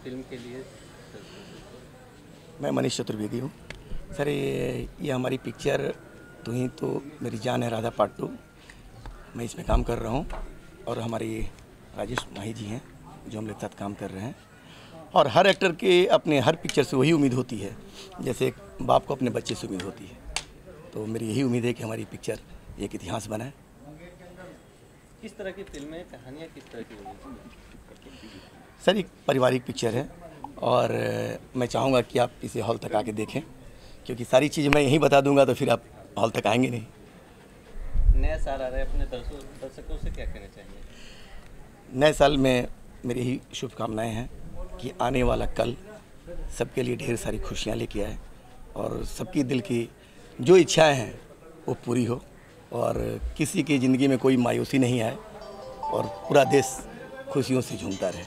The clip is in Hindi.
फिल्म के लिए? मैं मनीष चतुर्वेदी हूँ सर। ये हमारी पिक्चर तू ही तो मेरी जान है राधा पार्ट 2, मैं इसमें काम कर रहा हूँ और हमारी राजेश माही जी हैं जो हम लोग साथ काम कर रहे हैं। और हर एक्टर के अपने हर पिक्चर से वही उम्मीद होती है जैसे एक बाप को अपने बच्चे से उम्मीद होती है, तो मेरी यही उम्मीद है कि हमारी पिक्चर एक इतिहास बनाए। किस तरह की फिल्में, कहानियाँ किस तरह की होगी? सर एक पारिवारिक पिक्चर है और मैं चाहूँगा कि आप इसे हॉल तक आके देखें, क्योंकि सारी चीज़ मैं यहीं बता दूंगा तो फिर आप हॉल तक आएंगे नहीं। नया साल आ रहा है, अपने दर्शकों से क्या कहना चाहिए? नए साल में मेरी ही शुभकामनाएं हैं कि आने वाला कल सबके लिए ढेर सारी खुशियां लेके आए और सबकी दिल की जो इच्छाएं हैं वो पूरी हो और किसी की ज़िंदगी में कोई मायूसी नहीं आए और पूरा देश खुशियों से झूमता रहे।